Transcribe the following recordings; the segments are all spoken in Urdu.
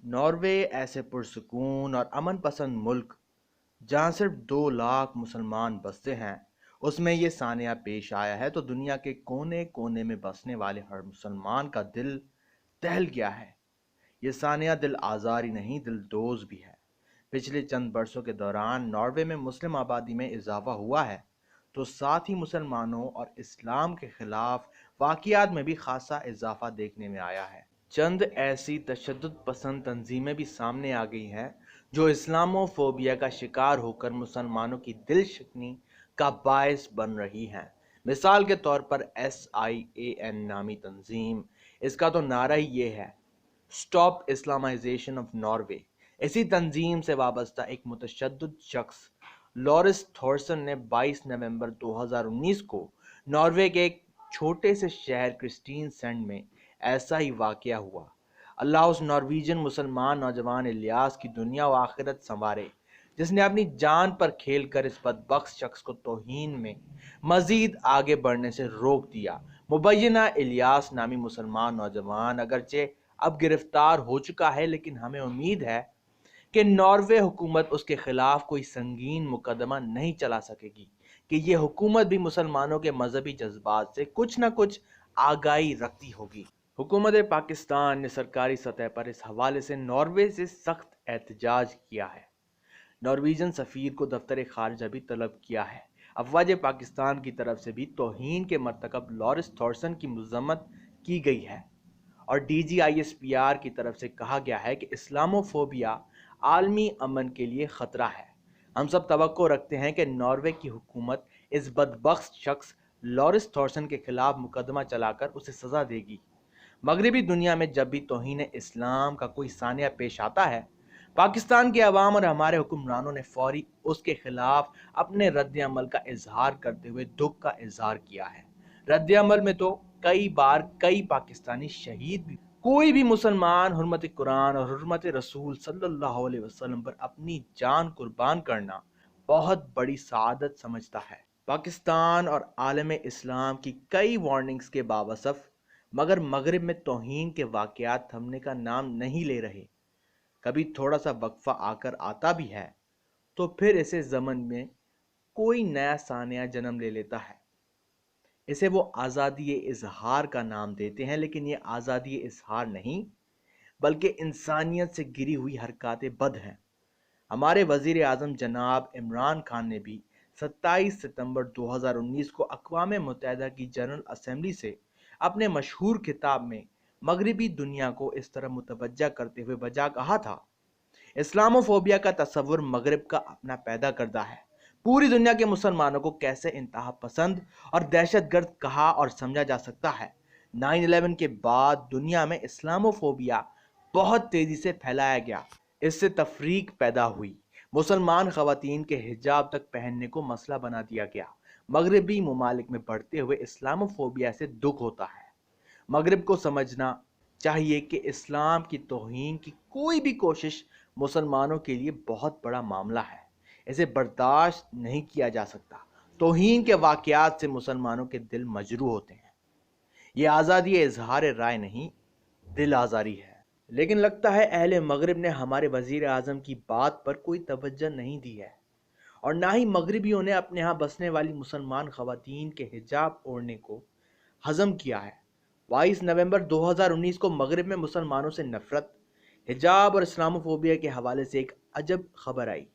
ناروے ایسے پرسکون اور امن پسند ملک جہاں صرف 2 لاکھ مسلمان بستے ہیں، اس میں یہ سانحہ پیش آیا ہے تو دنیا کے کونے کونے میں بسنے والے ہر مسلمان کا دل دہل گیا ہے۔ یہ سانحہ دل آزاری نہیں، دل دوز بھی ہے۔ پچھلے چند برسوں کے دوران ناروے میں مسلم آبادی میں اضافہ ہوا ہے، تو ساتھ ہی مسلمانوں اور اسلام کے خلاف واقعات میں بھی خاصا اضافہ دیکھنے میں آیا ہے۔ چند ایسی تشدد پسند تنظیمیں بھی سامنے آ گئی ہیں جو اسلامو فوبیا کا شکار ہو کر مسلمانوں کی دل شکنی کا باعث بن رہی ہیں۔ مثال کے طور پر SIAN نامی تنظیم، اس کا تو نعرہ ہی یہ ہے، اسٹاپ اسلامائزیشن آف ناروے۔ اسی تنظیم سے وابستہ ایک متشدد شخص لورس تھورسن نے 22 نومبر 2019 کو ناروے کے ایک چھوٹے سے شہر کرسٹین سینڈ میں ایسا ہی واقعہ ہوا۔ اللہ اس نارویجن مسلمان نوجوان الیاس کی دنیا و آخرت سنوارے، جس نے اپنی جان پر کھیل کر اس بدبخت شخص کو توہین میں مزید آگے بڑھنے سے روک دیا۔ مبینہ الیاس نامی مسلمان نوجوان اگرچہ اب گرفتار ہو چکا ہے، لیکن ہمیں امید ہے کہ ناروے حکومت اس کے خلاف کوئی سنگین مقدمہ نہیں چلا سکے گی، کہ یہ حکومت بھی مسلمانوں کے مذہبی جذبات سے کچھ نہ کچھ آگاہی رکھتی ہوگی۔ حکومت پاکستان نے سرکاری سطح پر اس حوالے سے ناروے سے سخت احتجاج کیا ہے۔ نارویجن سفیر کو دفتر خارجہ بھی طلب کیا ہے۔ افواج پاکستان کی طرف سے بھی توہین کے مرتکب لورس تھورسن کی مذمت کی گئی ہے، اور DGISPR کی طرف سے کہا گیا ہے کہ اسلامو فوبیا عالمی امن کے لیے خطرہ ہے۔ ہم سب توقع رکھتے ہیں کہ ناروے کی حکومت اس بدبخت شخص لورس تھورسن کے خلاف مقدمہ چلا کر اسے سزا دے گی۔ مغربی دنیا میں جب بھی توہین اسلام کا کوئی سانحہ پیش آتا ہے، پاکستان کے عوام اور ہمارے حکمرانوں نے فوری اس کے خلاف اپنے رد عمل کا اظہار کرتے ہوئے دکھ کا اظہار کیا ہے۔ رد عمل میں تو کئی بار کئی پاکستانی شہید بھی۔ کوئی بھی مسلمان حرمت قرآن اور حرمت رسول صلی اللہ علیہ وسلم پر اپنی جان قربان کرنا بہت بڑی سعادت سمجھتا ہے۔ پاکستان اور عالم اسلام کی کئی وارننگز کے باوصف مگر مغرب میں توہین کے واقعات تھمنے کا نام نہیں لے رہے۔ کبھی تھوڑا سا وقفہ آ کر آتا بھی ہے تو پھر اسے زمن میں کوئی نیا سانحہ جنم لے لیتا ہے۔ اسے وہ آزادی اظہار کا نام دیتے ہیں، لیکن یہ آزادی اظہار نہیں بلکہ انسانیت سے گری ہوئی حرکات بد ہیں۔ ہمارے وزیر اعظم جناب عمران خان نے بھی 27 ستمبر 2019 کو اقوام متحدہ کی جنرل اسمبلی سے اپنے مشہور خطاب میں مغربی دنیا کو اس طرح متوجہ کرتے ہوئے بجا کہا تھا، اسلامو فوبیا کا تصور مغرب کا اپنا پیدا کردہ ہے۔ پوری دنیا کے مسلمانوں کو کیسے انتہا پسند اور دہشت گرد کہا اور سمجھا جا سکتا ہے۔ 9/11 کے بعد دنیا میں اسلامو فوبیا بہت تیزی سے پھیلایا گیا۔ اس سے تفریق پیدا ہوئی۔ مسلمان خواتین کے حجاب تک پہننے کو مسئلہ بنا دیا گیا۔ مغربی ممالک میں بڑھتے ہوئے اسلامو فوبیا سے دکھ ہوتا ہے۔ مغرب کو سمجھنا چاہیے کہ اسلام کی توہین کی کوئی بھی کوشش مسلمانوں کے لیے بہت بڑا معاملہ ہے، اسے برداشت نہیں کیا جا سکتا۔ توہین کے واقعات سے مسلمانوں کے دل مجروح ہوتے ہیں۔ یہ آزادی اظہار رائے نہیں، دل آزاری ہے۔ لیکن لگتا ہے اہل مغرب نے ہمارے وزیر اعظم کی بات پر کوئی توجہ نہیں دی ہے، اور نہ ہی مغربیوں نے اپنے ہاں بسنے والی مسلمان خواتین کے حجاب اوڑھنے کو ہضم کیا ہے۔ 22 نومبر 2019 کو مغرب میں مسلمانوں سے نفرت، حجاب اور اسلامو فوبیا کے حوالے سے ایک عجب خبر آئی۔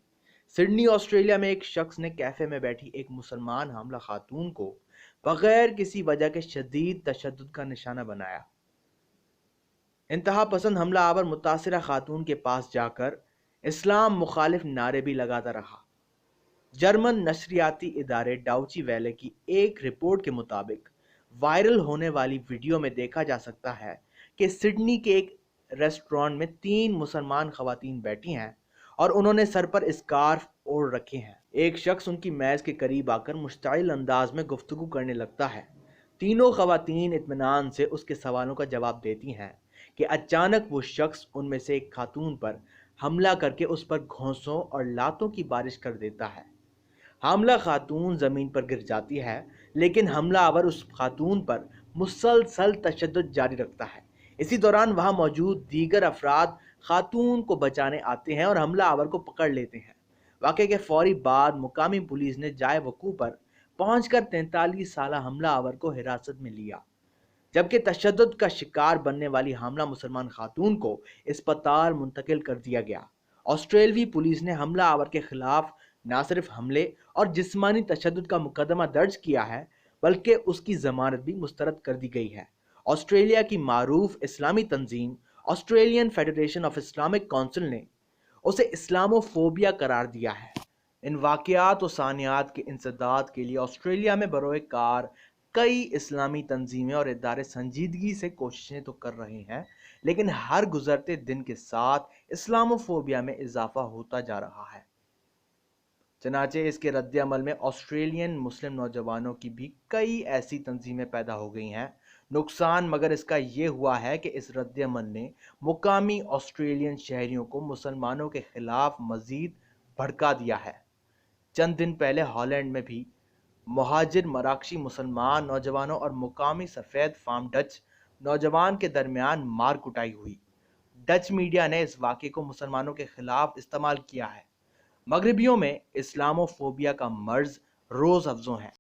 سڈنی آسٹریلیا میں ایک شخص نے کیفے میں بیٹھی ایک مسلمان حاملہ خاتون کو بغیر کسی وجہ کے شدید تشدد کا نشانہ بنایا۔ انتہا پسند حملہ آور متاثرہ خاتون کے پاس جا کر اسلام مخالف نعرے بھی لگاتا رہا۔ جرمن نشریاتی ادارے ڈاؤچی ویلے کی ایک رپورٹ کے مطابق وائرل ہونے والی ویڈیو میں دیکھا جا سکتا ہے کہ سڈنی کے ایک ریسٹورانٹ میں 3 مسلمان خواتین بیٹھی ہیں اور انہوں نے سر پر اسکارف اوڑھ رکھے ہیں۔ ایک شخص ان کی میز کے قریب آ کر مشتعل انداز میں گفتگو کرنے لگتا ہے۔ تینوں خواتین اطمینان سے اس کے سوالوں کا جواب دیتی ہیں کہ اچانک وہ شخص ان میں سے ایک خاتون پر حملہ کر کے اس پر گھونسوں اور لاتوں کی بارش کر دیتا ہے۔ حاملہ خاتون زمین پر گر جاتی ہے، لیکن حملہ آور اس خاتون پر مسلسل تشدد جاری رکھتا ہے۔ اسی دوران وہاں موجود دیگر افراد خاتون کو بچانے آتے ہیں اور حملہ آور کو پکڑ لیتے ہیں۔ واقعے کے فوری بعد مقامی پولیس نے جائے وقوع پر پہنچ کر 43 سالہ حملہ آور کو حراست میں لیا، جبکہ تشدد کا شکار بننے والی حاملہ مسلمان خاتون کو اسپتال منتقل کر دیا گیا۔ آسٹریلوی پولیس نے حملہ آور کے خلاف نہ صرف حملے اور جسمانی تشدد کا مقدمہ درج کیا ہے بلکہ اس کی ضمانت بھی مسترد کر دی گئی ہے۔ آسٹریلیا کی معروف اسلامی تنظیم Australian federation of Islamic council نے اسے اسلامو فوبیا قرار دیا ہے۔ ان واقعات و ثانیات کے انسداد کے لیے آسٹریلیا میں بروئے کار کئی اسلامی تنظیمیں اور ادارے سنجیدگی سے کوششیں تو کر رہے ہیں، لیکن ہر گزرتے دن کے ساتھ اسلامو فوبیا میں اضافہ ہوتا جا رہا ہے۔ چنانچہ اس کے رد عمل میں آسٹریلین مسلم نوجوانوں کی بھی کئی ایسی تنظیمیں پیدا ہو گئی ہیں۔ نقصان مگر اس کا یہ ہوا ہے کہ اس رد عمل نے مقامی آسٹریلین شہریوں کو مسلمانوں کے خلاف مزید بھڑکا دیا ہے۔ چند دن پہلے ہالینڈ میں بھی مہاجر مراکشی مسلمان نوجوانوں اور مقامی سفید فام ڈچ نوجوان کے درمیان مار کٹائی ہوئی۔ ڈچ میڈیا نے اس واقعے کو مسلمانوں کے خلاف استعمال کیا ہے۔ مغربیوں میں اسلامو فوبیا کا مرض روز افزوں ہے۔